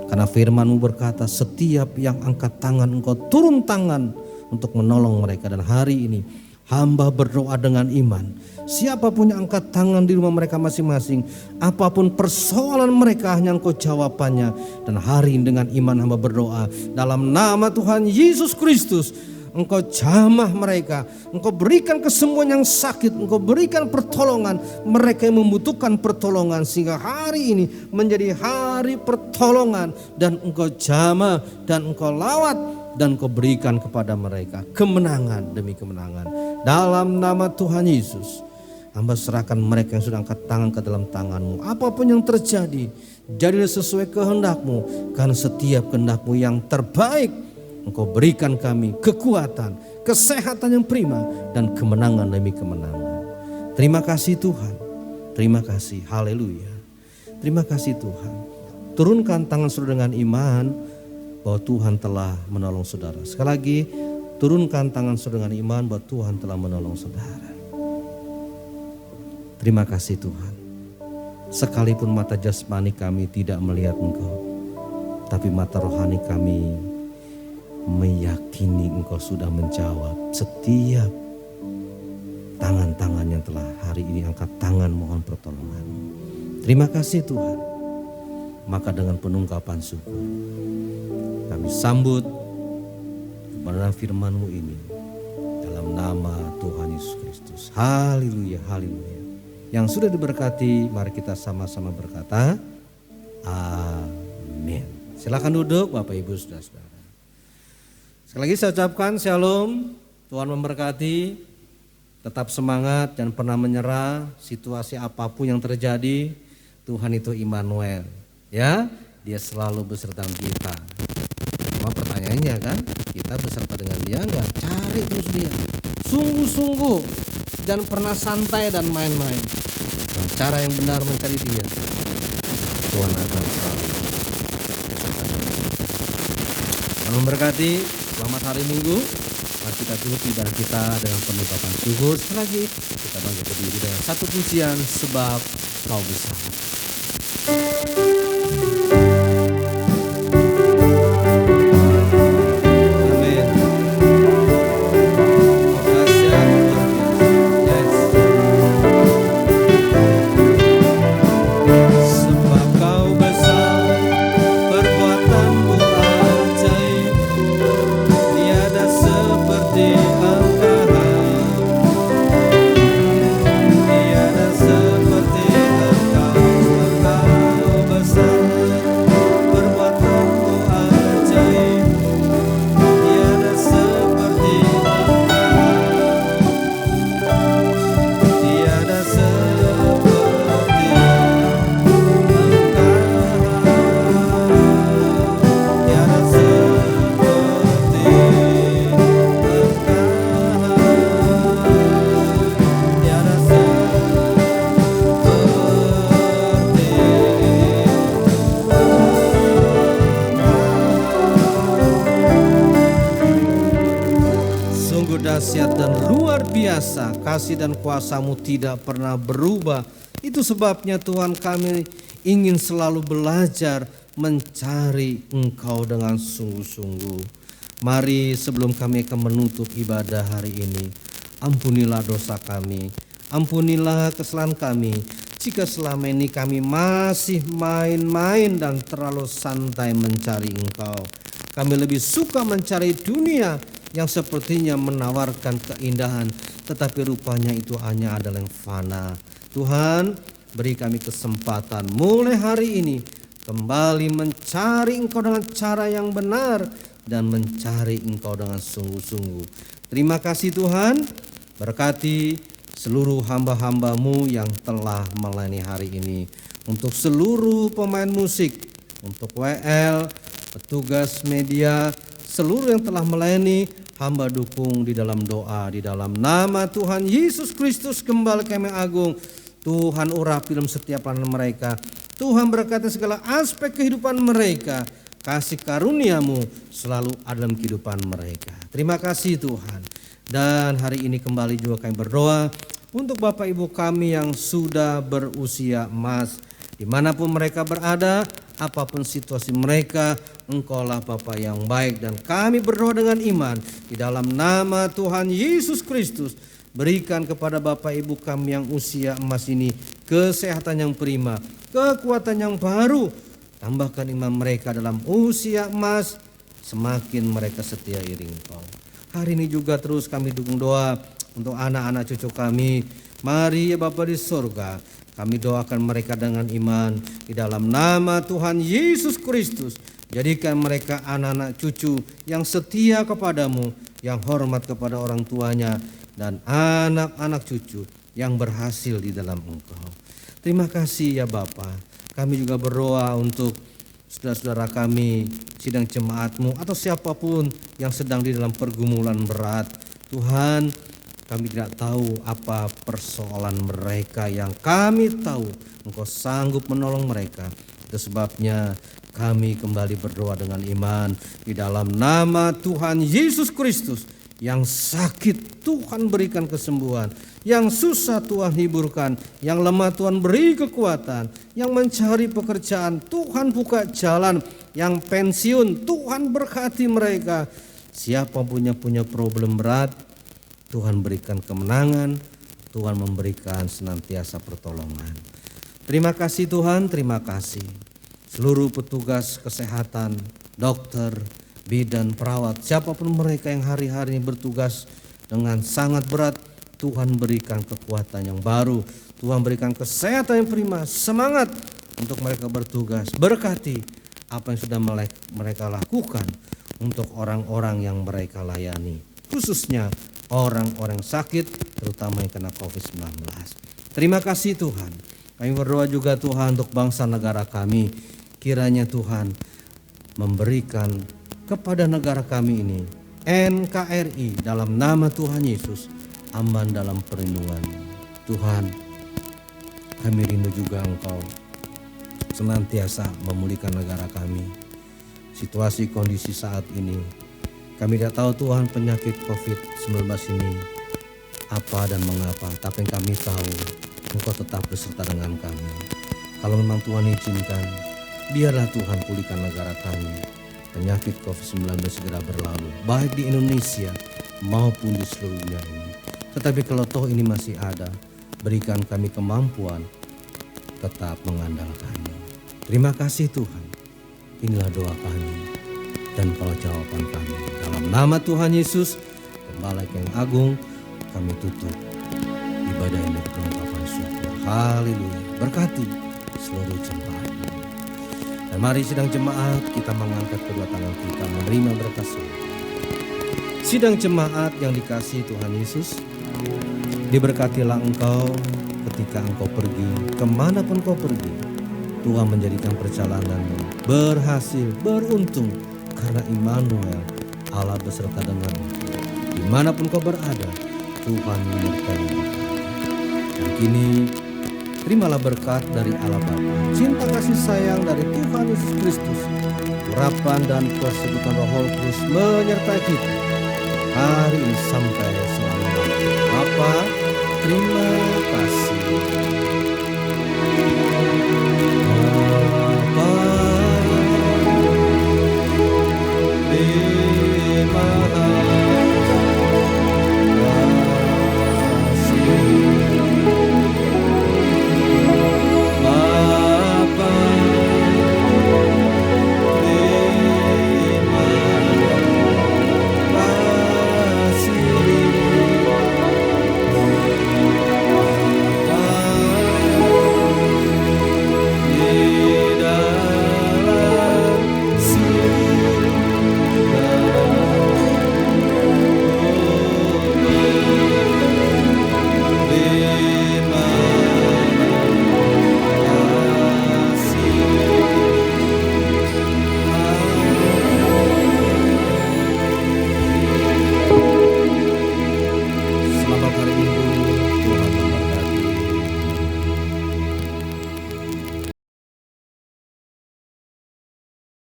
Karena firman-Mu berkata, setiap yang angkat tangan Engkau turun tangan untuk menolong mereka. Dan hari ini hamba berdoa dengan iman, siapapun yang angkat tangan di rumah mereka masing-masing, apapun persoalan mereka hanya Engkau jawabannya. Dan hari ini dengan iman hamba berdoa, dalam nama Tuhan Yesus Kristus, Engkau jamah mereka, Engkau berikan kesembuhan yang sakit, Engkau berikan pertolongan mereka yang membutuhkan pertolongan, sehingga hari ini menjadi hari pertolongan, dan Engkau jamah dan Engkau lawat dan Engkau berikan kepada mereka kemenangan demi kemenangan. Dalam nama Tuhan Yesus, hamba serahkan mereka yang sudah angkat tangan ke dalam tangan-Mu. Apapun yang terjadi, jadilah sesuai kehendak-Mu, karena setiap kehendak-Mu yang terbaik Engkau berikan kami kekuatan, kesehatan yang prima, dan kemenangan demi kemenangan. Terima kasih Tuhan, terima kasih, haleluya. Terima kasih Tuhan. Turunkan tangan saudara dengan iman bahwa Tuhan telah menolong saudara. Sekali lagi, turunkan tangan saudara dengan iman bahwa Tuhan telah menolong saudara. Terima kasih Tuhan. Sekalipun mata jasmani kami tidak melihat Engkau, tapi mata rohani kami meyakini Engkau sudah menjawab setiap tangan-tangan yang telah hari ini angkat tangan mohon pertolongan. Terima kasih Tuhan. Maka dengan penungkapan syukur kami sambut kebenaran firman-Mu ini dalam nama Tuhan Yesus Kristus. Haleluya, haleluya. Yang sudah diberkati, mari kita sama-sama berkata amin. Silakan duduk Bapak Ibu Saudara-saudara. Sekali lagi saya ucapkan shalom, Tuhan memberkati, tetap semangat, jangan pernah menyerah, situasi apapun yang terjadi, Tuhan itu Immanuel, ya, Dia selalu beserta kita. Cuma pertanyaannya kan, kita beserta dengan Dia enggak? Cari terus Dia, sungguh-sungguh, jangan pernah santai dan main-main. Dengan cara yang benar mencari Dia, Tuhan akan selalu beserta dengan kita. Tuhan memberkati. Selamat hari Minggu. Mari kita tutup ibadah kita dengan penungkapan syukur. Sekali lagi kita bangkit berdiri dengan satu pujian, sebab Kau besar. Dahsyat dan luar biasa, kasih dan kuasa-Mu tidak pernah berubah. Itu sebabnya Tuhan, kami ingin selalu belajar mencari Engkau dengan sungguh-sungguh. Mari sebelum kami akan menutup ibadah hari ini, ampunilah dosa kami, Ampunilah kesalahan kami jika selama ini kami masih main-main dan terlalu santai mencari Engkau. Kami lebih suka mencari dunia yang sepertinya menawarkan keindahan, tetapi rupanya itu hanya adalah yang fana. Tuhan, beri kami kesempatan mulai hari ini kembali mencari Engkau dengan cara yang benar dan mencari Engkau dengan sungguh-sungguh. Terima kasih Tuhan, berkati seluruh hamba-hamba-Mu yang telah melayani hari ini. Untuk seluruh pemain musik, untuk WL, petugas media, seluruh yang telah melayani, hamba dukung di dalam doa, di dalam nama Tuhan Yesus Kristus Gembala Kami Agung. Tuhan urapi dalam setiap pelayanan mereka. Tuhan berkati segala aspek kehidupan mereka. Kasih karunia-Mu selalu ada dalam kehidupan mereka. Terima kasih Tuhan. Dan hari ini kembali juga kami berdoa untuk Bapak Ibu kami yang sudah berusia emas. Dimanapun mereka berada, apapun situasi mereka, Engkaulah Bapa yang baik. Dan kami berdoa dengan iman di dalam nama Tuhan Yesus Kristus. Berikan kepada Bapak Ibu kami yang usia emas ini kesehatan yang prima, kekuatan yang baru. Tambahkan iman mereka dalam usia emas, semakin mereka setia iring Engkau. Hari ini juga terus kami dukung doa untuk anak-anak cucu kami. Mari ya Bapa di surga, kami doakan mereka dengan iman di dalam nama Tuhan Yesus Kristus. Jadikan mereka anak-anak cucu yang setia kepadamu, yang hormat kepada orang tuanya, dan anak-anak cucu yang berhasil di dalam Engkau. Terima kasih ya Bapa. Kami juga berdoa untuk saudara-saudara kami, sidang jemaat-Mu atau siapapun yang sedang di dalam pergumulan berat. Tuhan, kami tidak tahu apa persoalan mereka, yang kami tahu Engkau sanggup menolong mereka. Itu sebabnya kami kembali berdoa dengan iman di dalam nama Tuhan Yesus Kristus. Yang sakit Tuhan berikan kesembuhan, yang susah Tuhan hiburkan, yang lemah Tuhan beri kekuatan, yang mencari pekerjaan Tuhan buka jalan, yang pensiun Tuhan berkati mereka. Siapa punya problem berat, Tuhan berikan kemenangan, Tuhan memberikan senantiasa pertolongan. Terima kasih Tuhan, terima kasih. Seluruh petugas kesehatan, dokter, bidan, perawat, siapapun mereka yang hari-hari ini bertugas dengan sangat berat, Tuhan berikan kekuatan yang baru, Tuhan berikan kesehatan yang prima, semangat untuk mereka bertugas. Berkati apa yang sudah mereka lakukan untuk orang-orang yang mereka layani, khususnya orang-orang sakit, terutama yang kena COVID-19. Terima kasih Tuhan. Kami berdoa juga Tuhan untuk bangsa negara kami. Kiranya Tuhan memberikan kepada negara kami ini NKRI dalam nama Tuhan Yesus aman dalam perlindungan Tuhan. Kami rindu juga Engkau senantiasa memulihkan negara kami. Situasi kondisi saat ini, kami tidak tahu Tuhan penyakit COVID-19 ini apa dan mengapa, tapi yang kami tahu Engkau tetap beserta dengan kami. Kalau memang Tuhan izinkan, biarlah Tuhan pulihkan negara kami. Penyakit COVID-19 segera berlalu, baik di Indonesia maupun di seluruh dunia ini. Tetapi kalau toh ini masih ada, berikan kami kemampuan tetap mengandalkan-Mu. Terima kasih Tuhan. Inilah doa kami dan kalau jawaban kami. Dalam nama Tuhan Yesus, Gembala yang agung, kami tutup ibadah ini dengan ungkapan syukur. Haleluya. Berkati seluruh jemaat. Dan mari sidang jemaat kita mengangkat kedua tangan kita menerima berkat Tuhan. Sidang jemaat yang dikasihi Tuhan Yesus, diberkatilah engkau ketika engkau pergi, kemanapun kau pergi. Tuhan menjadikan perjalananmu berhasil, beruntung, karena Immanuel, Allah beserta denganmu. Dimanapun kau berada, Tuhan menyertai-Mu. Dan kini terimalah berkat dari Allah Bapa, cinta kasih sayang dari Tuhan Yesus Kristus, urapan dan persekutuan Roh Kudus menyertai kita hari ini sampai selama-lamanya. Bapa, terima kasih.